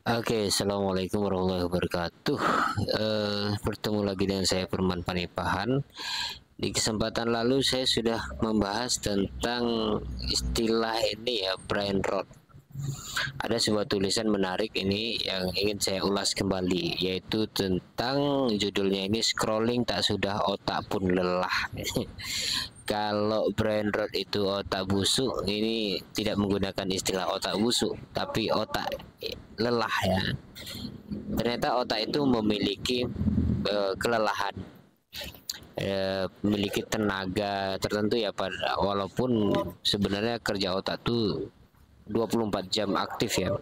Oke, assalamualaikum warahmatullahi wabarakatuh. Bertemu lagi dengan saya Firman Panipahan. Di kesempatan lalu saya sudah membahas tentang istilah ini ya, brain rot. Ada sebuah tulisan menarik ini yang ingin saya ulas kembali, yaitu tentang judulnya ini scrolling tak sudah otak pun lelah. Kalau brain rot itu otak busuk, ini tidak menggunakan istilah otak busuk, tapi otak lelah ya. Ternyata otak itu memiliki kelelahan, memiliki tenaga tertentu ya, walaupun sebenarnya kerja otak tuh 24 jam aktif ya.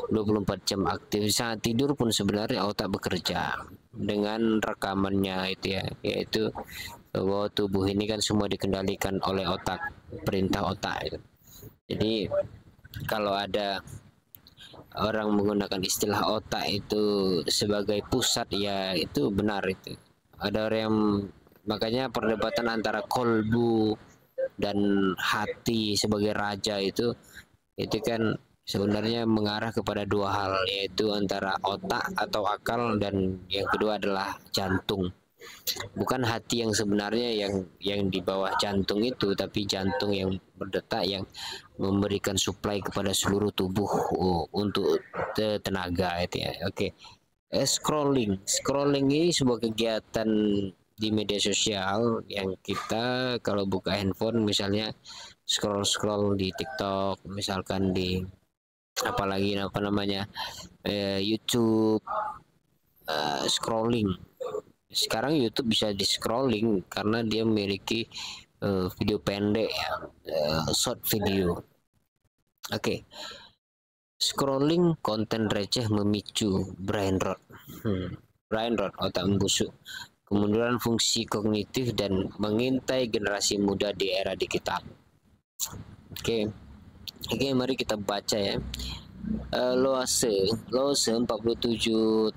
24 jam aktif. Saat tidur pun sebenarnya otak bekerja dengan rekamannya itu ya, yaitu bahwa tubuh ini kan semua dikendalikan oleh otak, perintah otak itu. Jadi kalau ada orang menggunakan istilah otak itu sebagai pusat, ya itu benar. Itu ada orang yang, makanya perdebatan antara kolbu dan hati sebagai raja itu kan sebenarnya mengarah kepada dua hal, yaitu antara otak atau akal, dan yang kedua adalah jantung. Bukan hati yang sebenarnya yang di bawah jantung itu, tapi jantung yang berdetak, yang memberikan suplai kepada seluruh tubuh untuk tenaga itu ya. Oke. Scrolling ini sebuah kegiatan di media sosial yang kita kalau buka handphone misalnya scroll di TikTok, misalkan di apalagi apa namanya YouTube, scrolling. Sekarang YouTube bisa di scrolling karena dia memiliki video pendek, short video. Oke. Scrolling konten receh memicu brain rot. Brain rot, otak membusuk, kemunduran fungsi kognitif, dan mengintai generasi muda di era digital. Oke, mari kita baca ya. Loase 47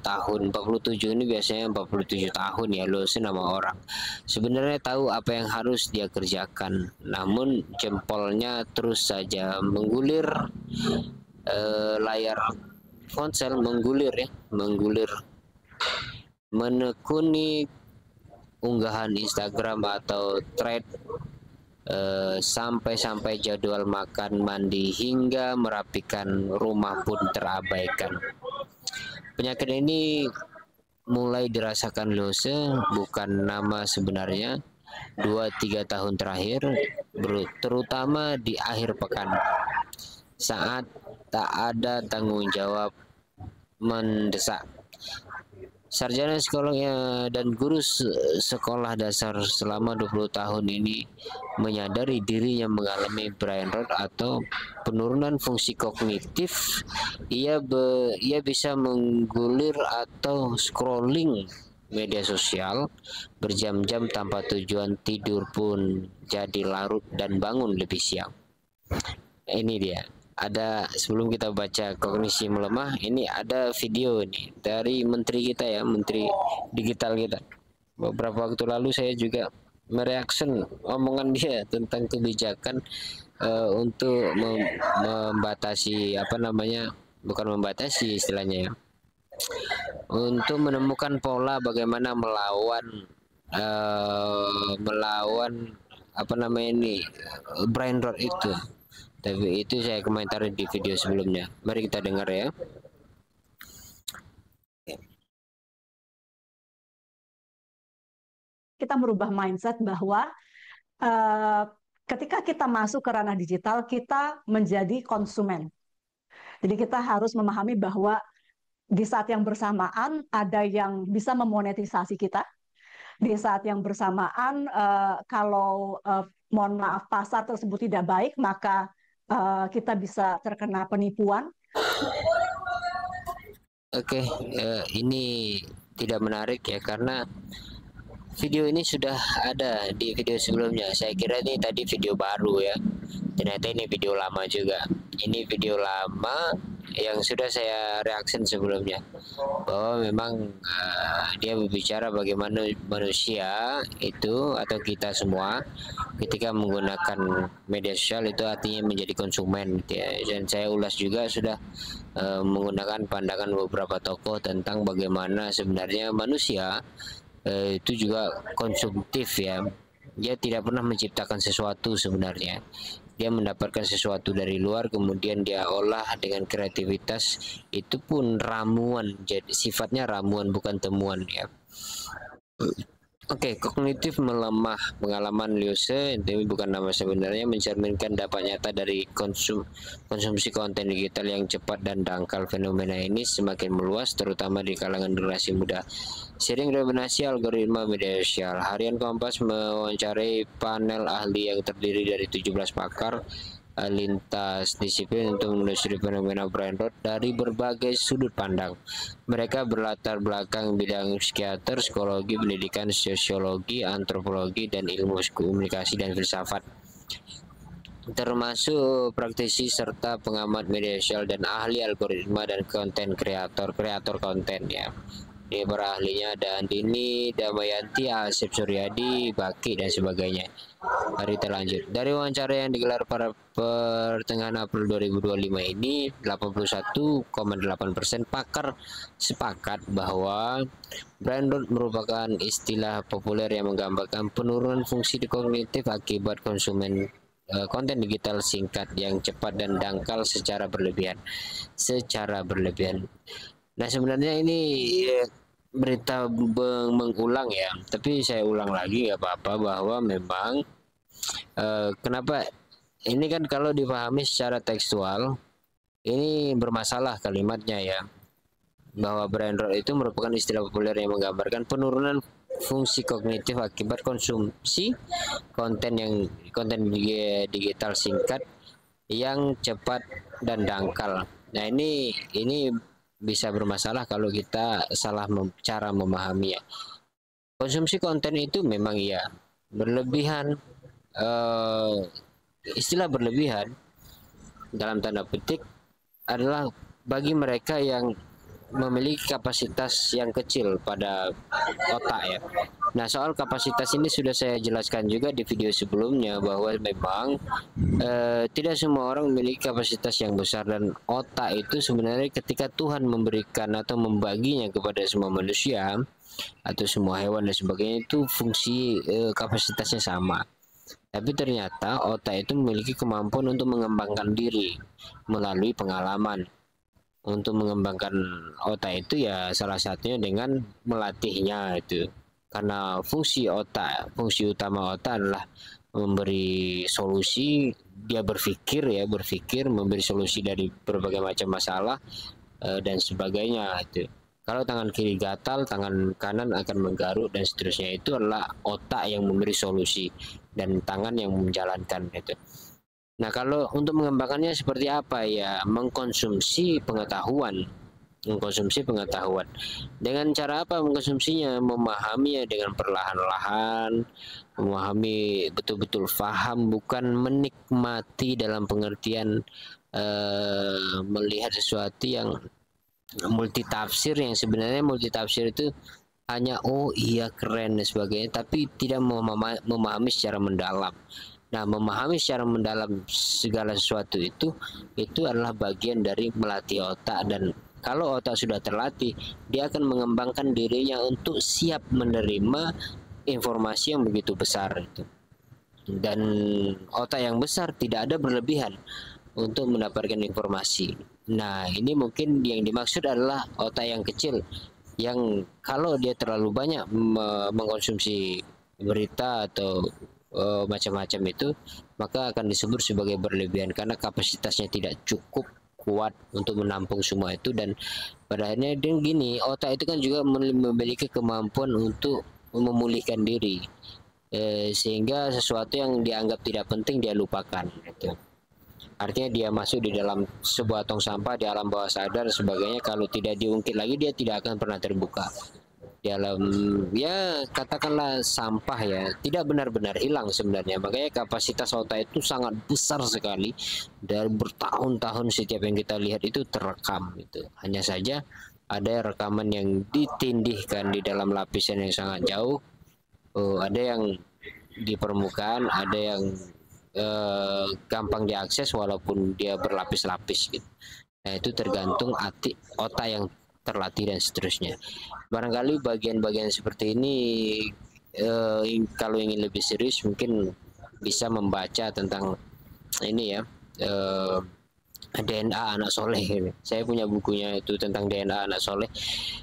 tahun. 47 ini biasanya 47 tahun ya. Loase nama orang. Sebenarnya tahu apa yang harus dia kerjakan, namun jempolnya terus saja menggulir layar ponsel, menggulir, menekuni unggahan Instagram atau thread, sampai jadwal makan, mandi, hingga merapikan rumah pun terabaikan. Penyakit ini mulai dirasakan Lose, bukan nama sebenarnya, 2-3 tahun terakhir, terutama di akhir pekan, saat tak ada tanggung jawab mendesak. Sarjana psikolog dan guru sekolah dasar selama 20 tahun ini menyadari dirinya mengalami brain rot atau penurunan fungsi kognitif. Ia bisa menggulir atau scrolling media sosial berjam-jam tanpa tujuan, tidur pun jadi larut dan bangun lebih siang. Ini dia. Sebelum kita baca kognisi melemah, ini ada video ini dari menteri kita ya, menteri digital kita. Beberapa waktu lalu saya juga mereaction omongan dia tentang kebijakan untuk membatasi, bukan membatasi istilahnya ya, untuk menemukan pola bagaimana melawan brain rot itu. Tapi itu saya komentari di video sebelumnya. Mari kita dengar ya. Kita merubah mindset bahwa ketika kita masuk ke ranah digital, kita menjadi konsumen. Jadi kita harus memahami bahwa di saat yang bersamaan ada yang bisa memonetisasi kita. Di saat yang bersamaan, kalau mohon maaf pasar tersebut tidak baik, maka kita bisa terkena penipuan. Oke, ini tidak menarik ya, karena video ini sudah ada di video sebelumnya. Saya kira ini tadi video baru ya. Ternyata ini video lama juga. Ini video lama yang sudah saya reaksi sebelumnya, bahwa memang dia berbicara bagaimana manusia itu atau kita semua ketika menggunakan media sosial itu artinya menjadi konsumen gitu ya. Dan saya ulas juga sudah menggunakan pandangan beberapa tokoh tentang bagaimana sebenarnya manusia itu juga konsumtif ya. Dia tidak pernah menciptakan sesuatu sebenarnya. Dia mendapatkan sesuatu dari luar, kemudian dia olah dengan kreativitas. Itu pun ramuan, jadi sifatnya ramuan bukan temuan ya. Oke, kognitif melemah. Pengalaman Luse, ini bukan nama sebenarnya, mencerminkan dampak nyata dari konsumsi konten digital yang cepat dan dangkal. Fenomena ini semakin meluas, terutama di kalangan generasi muda. Sering dominasi algoritma media sosial. Harian Kompas mewawancarai panel ahli yang terdiri dari 17 pakar lintas disiplin untuk menelusuri fenomena brain rot dari berbagai sudut pandang. Mereka berlatar belakang bidang psikiater, psikologi, pendidikan, sosiologi, antropologi, dan ilmu komunikasi dan filsafat, termasuk praktisi serta pengamat media sosial dan ahli algoritma dan konten kreator konten ya. Di para ahlinya ada Andini, Damayanti, Asep Suryadi, Baki, dan sebagainya. Mari kita lanjut. Dari wawancara yang digelar pada pertengahan April 2025 ini, 81,8% pakar sepakat bahwa brain rot merupakan istilah populer yang menggambarkan penurunan fungsi kognitif akibat konsumen konten digital singkat yang cepat dan dangkal secara berlebihan. Nah, sebenarnya ini berita mengulang ya, tapi saya ulang lagi nggak apa-apa, bahwa memang kenapa ini kan kalau dipahami secara tekstual ini bermasalah kalimatnya ya, bahwa brain rot itu merupakan istilah populer yang menggambarkan penurunan fungsi kognitif akibat konsumsi konten digital singkat yang cepat dan dangkal. Nah, ini bisa bermasalah kalau kita salah cara memahami ya. Konsumsi konten itu memang ya berlebihan, istilah berlebihan dalam tanda petik adalah bagi mereka yang memiliki kapasitas yang kecil pada otak ya. Nah, soal kapasitas ini sudah saya jelaskan juga di video sebelumnya, bahwa memang tidak semua orang memiliki kapasitas yang besar, dan otak itu sebenarnya ketika Tuhan memberikan atau membaginya kepada semua manusia atau semua hewan dan sebagainya, itu fungsi kapasitasnya sama. Tapi ternyata otak itu memiliki kemampuan untuk mengembangkan diri melalui pengalaman. Untuk mengembangkan otak itu ya salah satunya dengan melatihnya itu. Karena fungsi utama otak adalah memberi solusi, dia berpikir, memberi solusi dari berbagai macam masalah dan sebagainya itu. Kalau tangan kiri gatal, tangan kanan akan menggaruk dan seterusnya. Itu adalah otak yang memberi solusi dan tangan yang menjalankan itu. Nah, kalau untuk mengembangkannya seperti apa ya? Mengkonsumsi pengetahuan. Dengan cara apa mengkonsumsinya? Memahaminya dengan perlahan-lahan, memahami betul-betul faham, bukan menikmati dalam pengertian melihat sesuatu yang multitafsir, yang sebenarnya multitafsir itu hanya oh iya keren dan sebagainya, tapi tidak memahami secara mendalam. Nah, memahami secara mendalam segala sesuatu itu adalah bagian dari melatih otak, dan kalau otak sudah terlatih, dia akan mengembangkan dirinya untuk siap menerima informasi yang begitu besar itu. Dan otak yang besar tidak ada berlebihan untuk mendapatkan informasi. Nah, ini mungkin yang dimaksud adalah otak yang kecil, yang kalau dia terlalu banyak mengkonsumsi berita atau macam-macam itu, maka akan disebut sebagai berlebihan karena kapasitasnya tidak cukup kuat untuk menampung semua itu. Dan pada akhirnya gini, otak itu kan juga memiliki kemampuan untuk memulihkan diri, sehingga sesuatu yang dianggap tidak penting dia lupakan gitu. Artinya dia masuk di dalam sebuah tong sampah di alam bawah sadar dan sebagainya, kalau tidak diungkit lagi dia tidak akan pernah terbuka. dalam, ya katakanlah sampah ya, tidak benar-benar hilang sebenarnya. Makanya kapasitas otak itu sangat besar sekali dan bertahun-tahun setiap yang kita lihat itu terekam itu. Hanya saja ada rekaman yang ditindihkan di dalam lapisan yang sangat jauh. Ada yang di permukaan, ada yang gampang diakses walaupun dia berlapis-lapis gitu. Nah, itu tergantung otak yang terlatih dan seterusnya. Barangkali bagian-bagian seperti ini kalau ingin lebih serius mungkin bisa membaca tentang ini ya, DNA anak soleh. Saya punya bukunya itu tentang DNA anak soleh.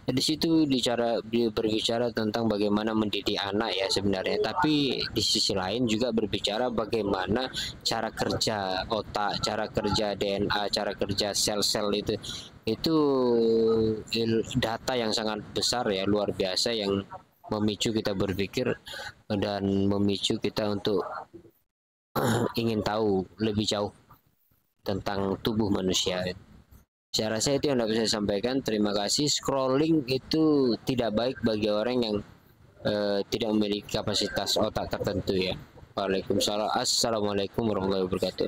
Di situ berbicara tentang bagaimana mendidik anak ya sebenarnya. Tapi di sisi lain juga berbicara bagaimana cara kerja otak, cara kerja DNA, cara kerja sel-sel itu. Itu data yang sangat besar ya, luar biasa, yang memicu kita berpikir dan memicu kita untuk ingin tahu lebih jauh tentang tubuh manusia. Saya rasa itu yang dapat saya sampaikan. Terima kasih. Scrolling itu tidak baik bagi orang yang tidak memiliki kapasitas otak tertentu ya. Waalaikumsalam. Assalamualaikum warahmatullahi wabarakatuh.